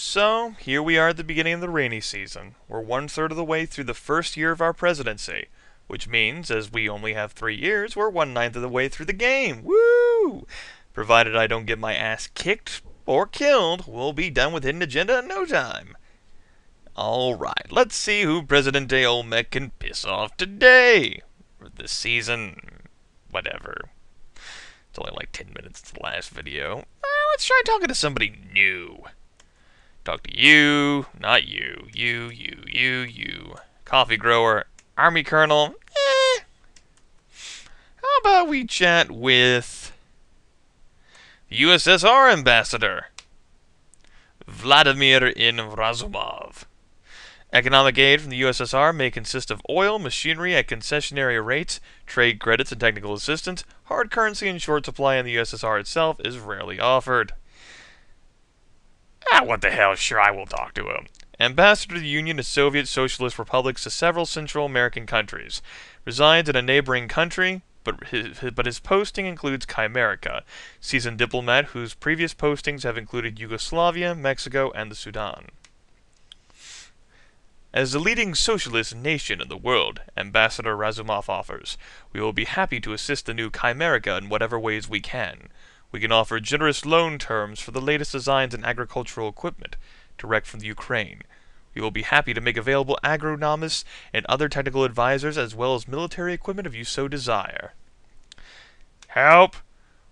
So, here we are at the beginning of the rainy season. We're 1/3 of the way through the first year of our presidency, which means, as we only have 3 years, we're 1/9 of the way through the game. Woo! Provided I don't get my ass kicked or killed, we'll be done with Hidden Agenda in no time. Alright, let's see who Presidente Olmec can piss off today. Or this season. Whatever. It's only like 10 minutes to the last video. Let's try talking to somebody new. Talk to you, not you, you. Coffee grower, army colonel, How about we chat with the USSR ambassador, Vladimir Razumov. Economic aid from the USSR may consist of oil, machinery at concessionary rates, trade credits and technical assistance. Hard currency in short supply in the USSR itself is rarely offered. What the hell, sure, I will talk to him. Ambassador to the Union of Soviet Socialist Republics to several Central American countries. Resides in a neighboring country, but his posting includes Chimerica. Seasoned diplomat whose previous postings have included Yugoslavia, Mexico, and the Sudan. As the leading socialist nation in the world, Ambassador Razumov offers, we will be happy to assist the new Chimerica in whatever ways we can. We can offer generous loan terms for the latest designs in agricultural equipment, direct from the Ukraine. We will be happy to make available agronomists and other technical advisors as well as military equipment if you so desire. Help!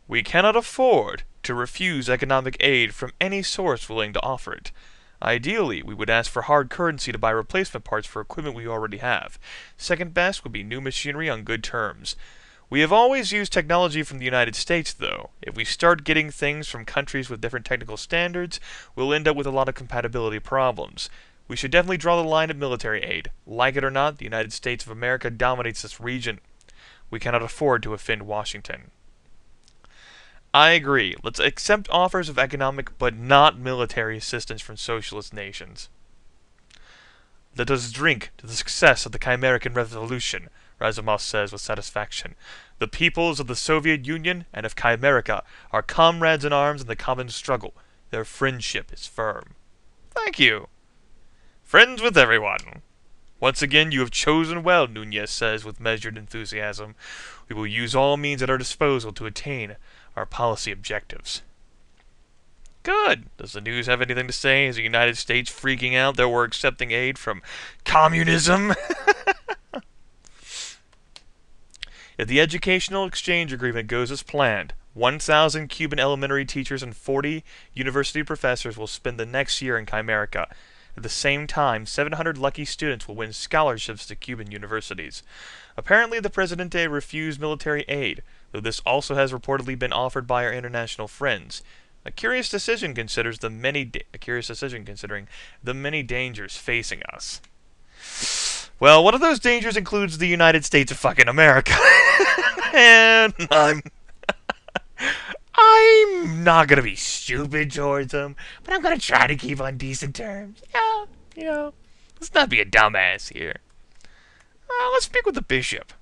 We cannot afford to refuse economic aid from any source willing to offer it. Ideally, we would ask for hard currency to buy replacement parts for equipment we already have. Second best would be new machinery on good terms. We have always used technology from the United States, though. If we start getting things from countries with different technical standards, we'll end up with a lot of compatibility problems. We should definitely draw the line at military aid. Like it or not, the United States of America dominates this region. We cannot afford to offend Washington. I agree. Let's accept offers of economic but not military assistance from socialist nations. Let us drink to the success of the Chimerican Revolution, Razumov says with satisfaction. The peoples of the Soviet Union and of Chimerica are comrades in arms in the common struggle. Their friendship is firm. Thank you. Friends with everyone. Once again, you have chosen well, Nunez says with measured enthusiasm. We will use all means at our disposal to attain our policy objectives. Good. Does the news have anything to say? Is the United States freaking out that we're accepting aid from communism? If the educational exchange agreement goes as planned, 1,000 Cuban elementary teachers and 40 university professors will spend the next year in Chimerica. At the same time, 700 lucky students will win scholarships to Cuban universities. Apparently, the Presidente refused military aid, though this also has reportedly been offered by our international friends. A curious decision considering the many dangers facing us. Well, one of those dangers includes the United States of fucking America. And I'm not gonna be stupid towards them, but I'm gonna try to keep on decent terms. Yeah, let's not be a dumbass here. Let's speak with the bishop.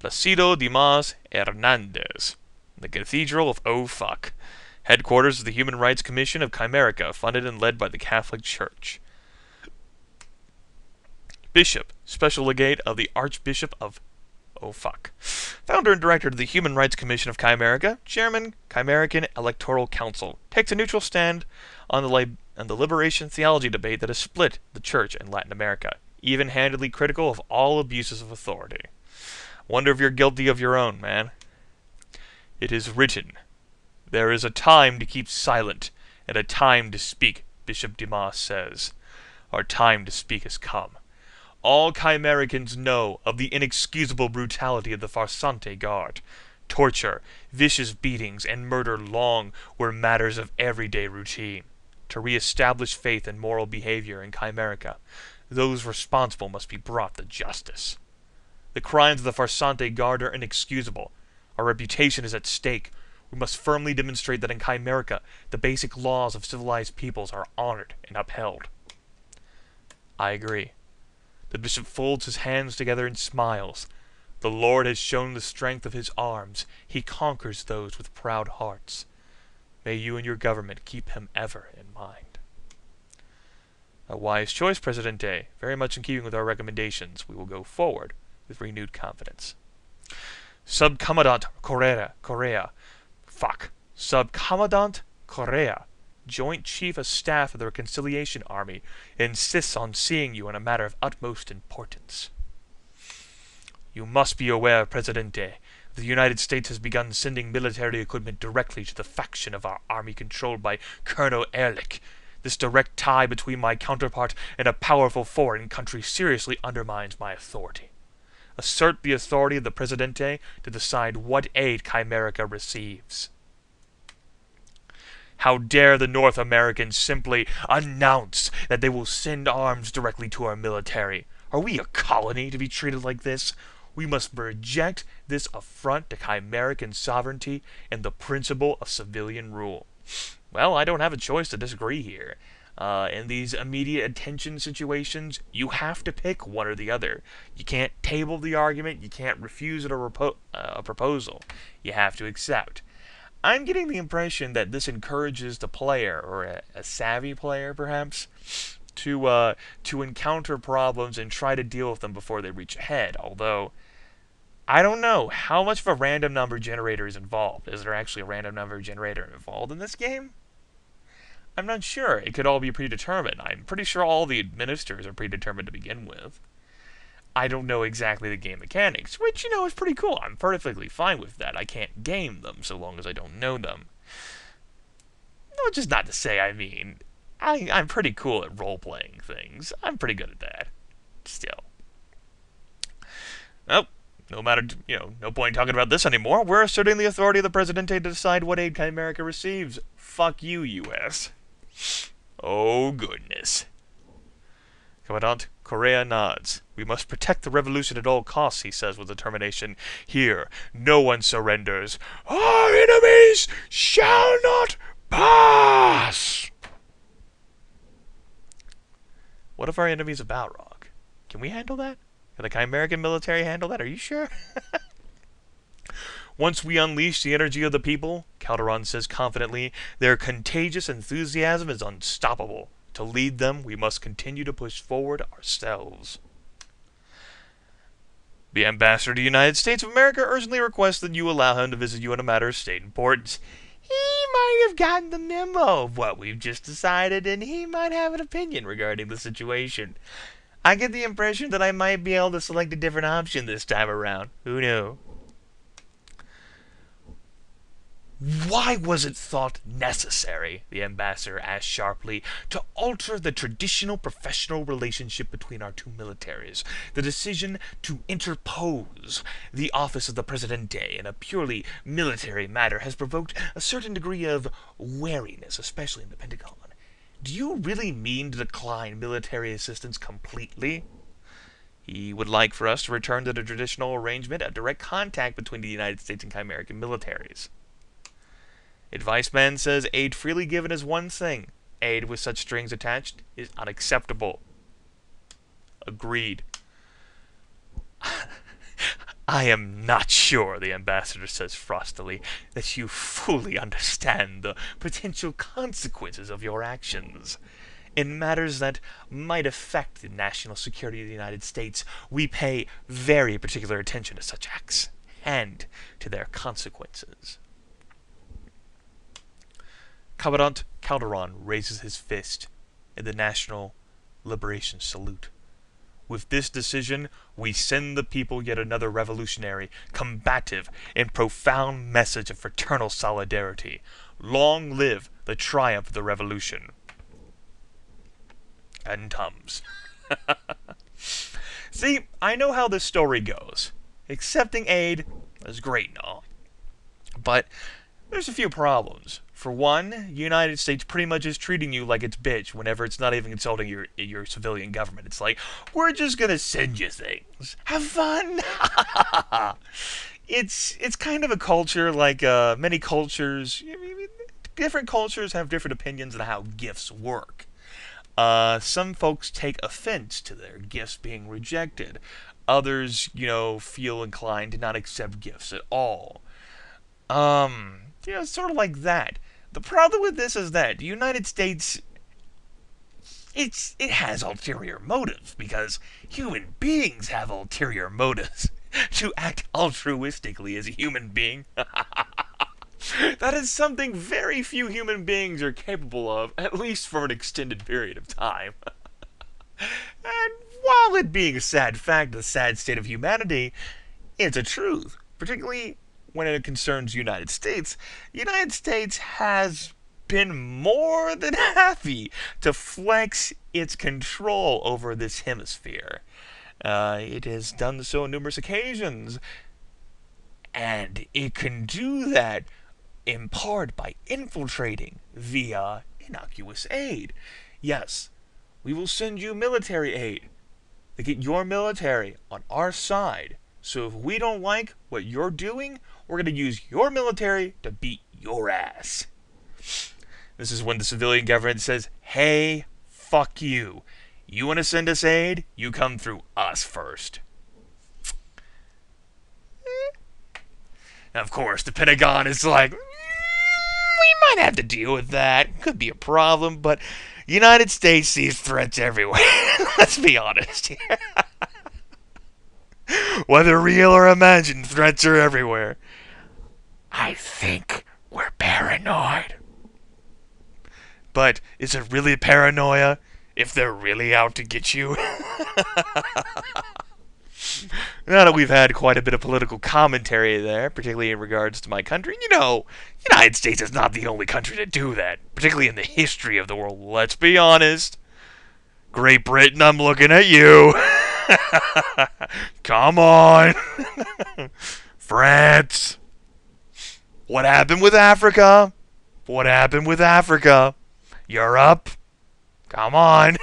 Placido Dimas Hernandez, the Cathedral of Oh Fuck, headquarters of the Human Rights Commission of Chimerica, funded and led by the Catholic Church. Bishop, Special Legate of the Archbishop of Oh Fuck. Founder and Director of the Human Rights Commission of Chimerica, Chairman, Chimerican Electoral Council. Takes a neutral stand on the liberation theology debate that has split the Church in Latin America. Even-handedly critical of all abuses of authority. Wonder if you're guilty of your own, man. It is written, there is a time to keep silent, and a time to speak, Bishop Dimas says. Our time to speak has come. All Chimericans know of the inexcusable brutality of the Farsante Guard. Torture, vicious beatings, and murder long were matters of everyday routine. To re-establish faith and moral behavior in Chimerica, those responsible must be brought to justice. The crimes of the Farsante Guard are inexcusable. Our reputation is at stake. We must firmly demonstrate that in Chimerica, the basic laws of civilized peoples are honored and upheld. I agree. The bishop folds his hands together and smiles. The Lord has shown the strength of his arms. He conquers those with proud hearts. May you and your government keep him ever in mind. A wise choice, Presidente. Very much in keeping with our recommendations, we will go forward with renewed confidence. Subcommandant Correa. Subcommandant Correa, Joint Chief of Staff of the Reconciliation Army, insists on seeing you on a matter of utmost importance. You must be aware, Presidente, the United States has begun sending military equipment directly to the faction of our army controlled by Colonel Ehrlich. This direct tie between my counterpart and a powerful foreign country seriously undermines my authority. Assert the authority of the Presidente to decide what aid Chimerica receives. How dare the North Americans simply announce that they will send arms directly to our military? Are we a colony to be treated like this? We must reject this affront to Chimerican sovereignty and the principle of civilian rule. Well, I don't have a choice to disagree here. In these immediate attention situations, you have to pick one or the other. You can't table the argument. You can't refuse a proposal. You have to accept. I'm getting the impression that this encourages the player, or a savvy player perhaps, to encounter problems and try to deal with them before they reach a head. Although, I don't know how much of a random number generator is involved. Is there actually a random number generator involved in this game? I'm not sure. It could all be predetermined. I'm pretty sure all the administrators are predetermined to begin with. I don't know exactly the game mechanics, which, is pretty cool. I'm perfectly fine with that. I can't game them so long as I don't know them. No, just not to say, I'm pretty cool at role-playing things. I'm pretty good at that. Still. Well, no point in talking about this anymore. We're asserting the authority of the Presidente to decide what aid Chimerica receives. Fuck you, U.S. Oh, goodness. Commandant Correa nods. We must protect the revolution at all costs, he says with determination. Here, no one surrenders. Our enemies shall not pass! What if our enemy's a Balrog? Can we handle that? Can the Chimerican military handle that? Are you sure? Once we unleash the energy of the people, Calderon says confidently, their contagious enthusiasm is unstoppable. To lead them, we must continue to push forward ourselves. The Ambassador to the United States of America urgently requests that you allow him to visit you on a matter of state importance. He might have gotten the memo of what we've just decided, and he might have an opinion regarding the situation. I get the impression that I might be able to select a different option this time around. Who knew? Why was it thought necessary, the ambassador asked sharply, to alter the traditional professional relationship between our two militaries? The decision to interpose the office of the Presidente in a purely military matter has provoked a certain degree of wariness, especially in the Pentagon. Do you really mean to decline military assistance completely? He would like for us to return to the traditional arrangement of direct contact between the United States and Chimerican militaries. Adviceman says aid freely given is one thing. Aid with such strings attached is unacceptable. Agreed. I am not sure, the ambassador says frostily, that you fully understand the potential consequences of your actions. In matters that might affect the national security of the United States, we pay very particular attention to such acts and to their consequences. Commandant Calderon raises his fist in the National Liberation Salute. With this decision, we send the people yet another revolutionary, combative, and profound message of fraternal solidarity. Long live the triumph of the revolution. And Tums. See, I know how this story goes. Accepting aid is great and all. But there's a few problems. For one, the United States pretty much is treating you like its bitch whenever it's not even consulting your civilian government. It's like, we're just gonna send you things. Have fun! It's kind of a culture like many cultures. Different cultures have different opinions on how gifts work. Some folks take offense to their gifts being rejected. Others, feel inclined to not accept gifts at all. Sort of like that. The problem with this is that the United States, it has ulterior motives, because human beings have ulterior motives to act altruistically as a human being. That is something very few human beings are capable of, at least for an extended period of time. And while it being a sad fact, the sad state of humanity, it's a truth, particularly when it concerns the United States. The United States has been more than happy to flex its control over this hemisphere. It has done so on numerous occasions, and it can do that in part by infiltrating via innocuous aid. Yes, we will send you military aid to get your military on our side. So if we don't like what you're doing, we're going to use your military to beat your ass. This is when the civilian government says, hey, fuck you. You want to send us aid? You come through us first. And of course, the Pentagon is like, we might have to deal with that. Could be a problem, but the United States sees threats everywhere. Let's be honest here. Whether real or imagined, threats are everywhere. I think we're paranoid. But is it really paranoia if they're really out to get you? Now that we've had quite a bit of political commentary there, particularly in regards to my country, you know, the United States is not the only country to do that, particularly in the history of the world. Let's be honest. Great Britain, I'm looking at you. Come on. France. What happened with Africa? What happened with Africa? Europe. Come on.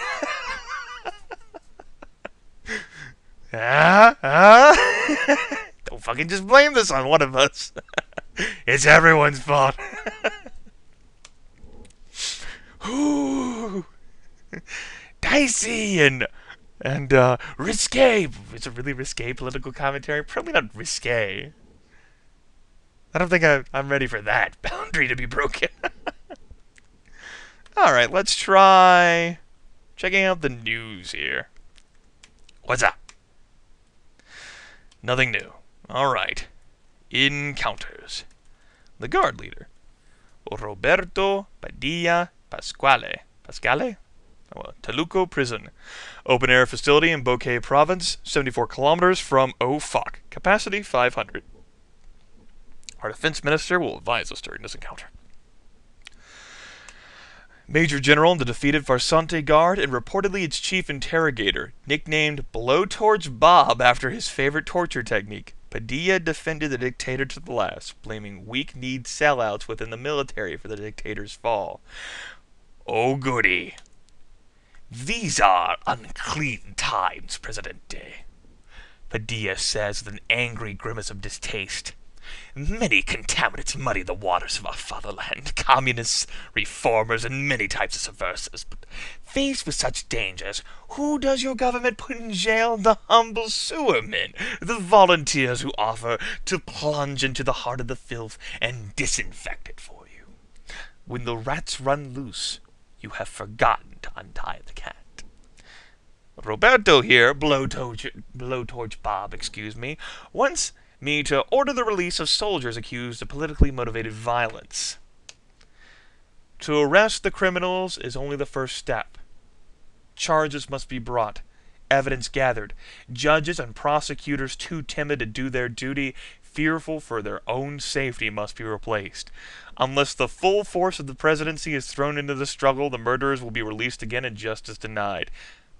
Don't fucking just blame this on one of us. It's everyone's fault. Ooh. Dicey and risque. It's a really risque political commentary. Probably not risque. I don't think I'm ready for that boundary to be broken. Alright, let's try checking out the news here. What's up? Nothing new. Alright. Encounters. The guard leader, Roberto Padilla Pasquale. Taluco Prison. Open-air facility in Bokeh Province, 74 kilometers from Capacity 500. Our defense minister will advise us during this encounter. Major General in the defeated Farsante Guard and reportedly its chief interrogator, nicknamed Blowtorch Bob after his favorite torture technique. Padilla defended the dictator to the last, blaming weak-kneed sellouts within the military for the dictator's fall. Oh goody. These are unclean times, Presidente. Padilla says with an angry grimace of distaste. Many contaminants muddy the waters of our fatherland, communists, reformers, and many types of subversives. But faced with such dangers, who does your government put in jail? The humble sewermen, the volunteers who offer to plunge into the heart of the filth and disinfect it for you. When the rats run loose, you have forgotten to untie the cat. Roberto here, Blowtorch Bob, wants me to order the release of soldiers accused of politically motivated violence. To arrest the criminals is only the first step. Charges must be brought, evidence gathered. Judges and prosecutors too timid to do their duty, fearful for their own safety, must be replaced. Unless the full force of the presidency is thrown into the struggle, the murderers will be released again and justice denied.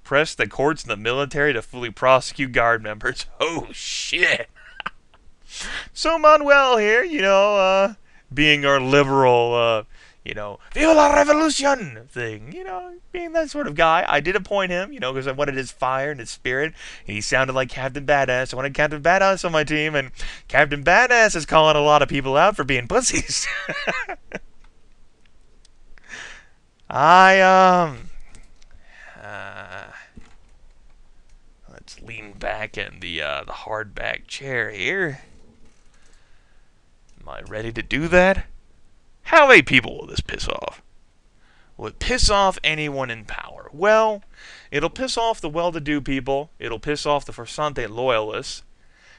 Press the courts and the military to fully prosecute guard members. Oh, shit! So Manuel here, being our liberal, Viva la Revolution thing, being that sort of guy. I did appoint him, because I wanted his fire and his spirit, and he sounded like Captain Badass. I wanted Captain Badass on my team, and Captain Badass is calling a lot of people out for being pussies. Let's lean back in the hardback chair here. Am I ready to do that? How many people will this piss off? Will it piss off anyone in power? Well, it'll piss off the well-to-do people. It'll piss off the Forsante loyalists.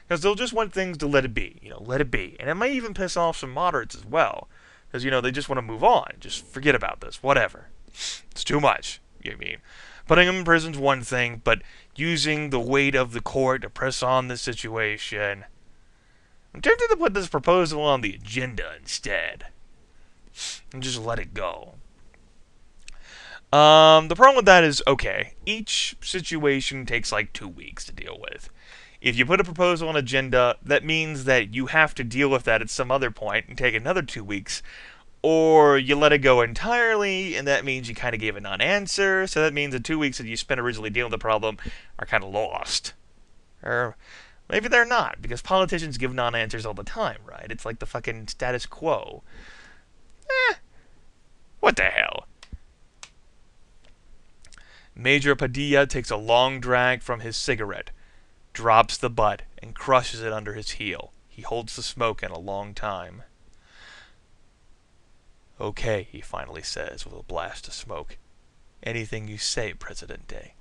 Because they'll just want things to let it be. Let it be. And it might even piss off some moderates as well. Because, they just want to move on. Just forget about this. Whatever. It's too much. Putting them in prison's one thing, but using the weight of the court to press on the situation. I'm tempted to put this proposal on the agenda instead. And just let it go. The problem with that is, okay, each situation takes like 2 weeks to deal with. If you put a proposal on agenda, that means that you have to deal with that at some other point and take another 2 weeks. Or you let it go entirely, and that means you kind of gave a non-answer, so that means the 2 weeks that you spent originally dealing with the problem are kind of lost. Or maybe they're not, because politicians give non-answers all the time, right? It's like the fucking status quo. What the hell? Major Padilla takes a long drag from his cigarette, drops the butt, and crushes it under his heel. He holds the smoke in a long time. Okay, he finally says with a blast of smoke. Anything you say, Presidente.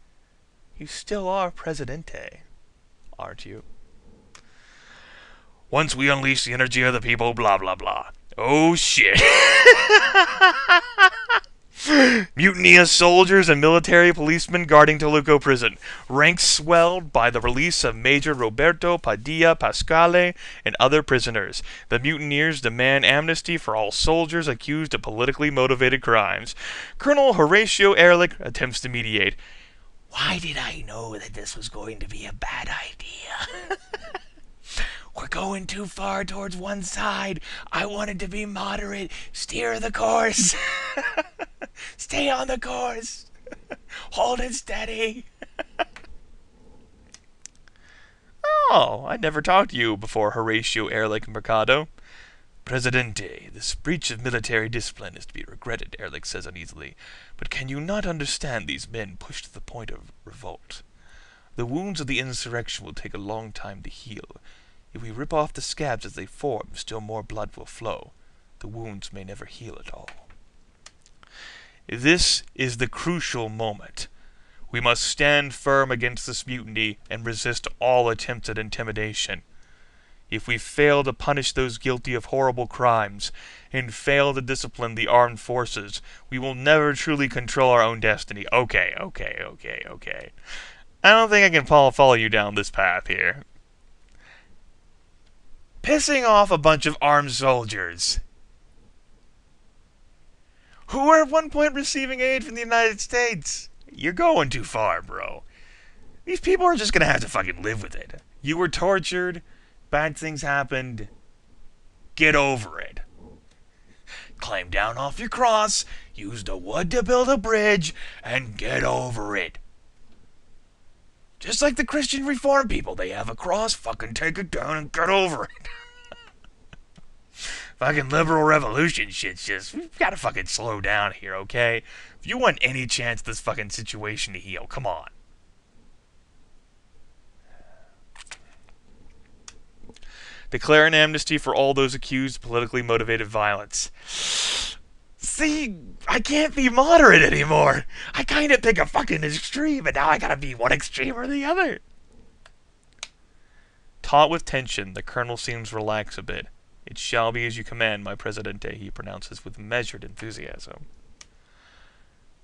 You still are Presidente, aren't you? Once we unleash the energy of the people, blah blah blah. Oh shit. Mutiny of soldiers and military policemen guarding Toluco prison. Ranks swelled by the release of Major Roberto Padilla Pascale and other prisoners. The mutineers demand amnesty for all soldiers accused of politically motivated crimes. Colonel Horatio Ehrlich attempts to mediate. Why did I know that this was going to be a bad idea? We're going too far towards one side. I wanted to be moderate. Steer the course. Stay on the course. Hold it steady. Oh, I never talked to you before, Horatio Ehrlich Mercado. Presidente, this breach of military discipline is to be regretted, Ehrlich says uneasily. But can you not understand these men pushed to the point of revolt? The wounds of the insurrection will take a long time to heal. If we rip off the scabs as they form, still more blood will flow. The wounds may never heal at all. This is the crucial moment. We must stand firm against this mutiny and resist all attempts at intimidation. If we fail to punish those guilty of horrible crimes and fail to discipline the armed forces, we will never truly control our own destiny. Okay. I don't think I can follow you down this path here. Pissing off a bunch of armed soldiers who were at one point receiving aid from the United States. You're going too far, bro. These people are just going to have to fucking live with it. You were tortured. Bad things happened. Get over it. Climb down off your cross. Use the wood to build a bridge. And get over it. Just like the Christian Reform people. They have a cross. Fucking take it down and get over it. Fucking liberal revolution shit's just, we've got to fucking slow down here, okay? If you want any chance of this fucking situation to heal, come on. Declare an amnesty for all those accused of politically motivated violence. See, I can't be moderate anymore. I kind of pick a fucking extreme, and now I gotta be one extreme or the other. Taut with tension, the colonel seems relaxed a bit. It shall be as you command, my Presidente, he pronounces with measured enthusiasm.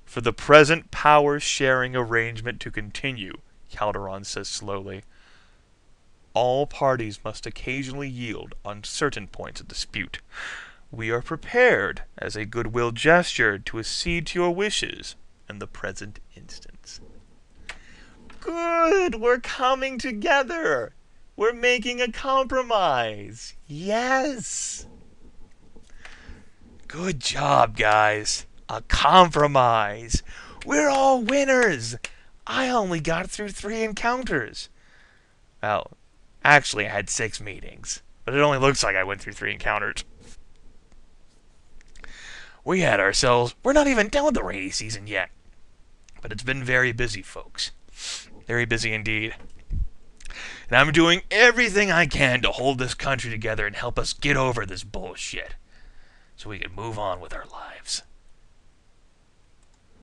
For the present power-sharing arrangement to continue, Calderon says slowly, all parties must occasionally yield on certain points of dispute. We are prepared, as a goodwill gesture, to accede to your wishes in the present instance. Good! We're coming together! We're making a compromise. Yes. Good job, guys. A compromise. We're all winners. I only got through 3 encounters. Well, actually I had 6 meetings, but it only looks like I went through 3 encounters. We had ourselves... We're not even done with the rainy season yet. But it's been very busy, folks. Very busy indeed. And I'm doing everything I can to hold this country together and help us get over this bullshit. so we can move on with our lives.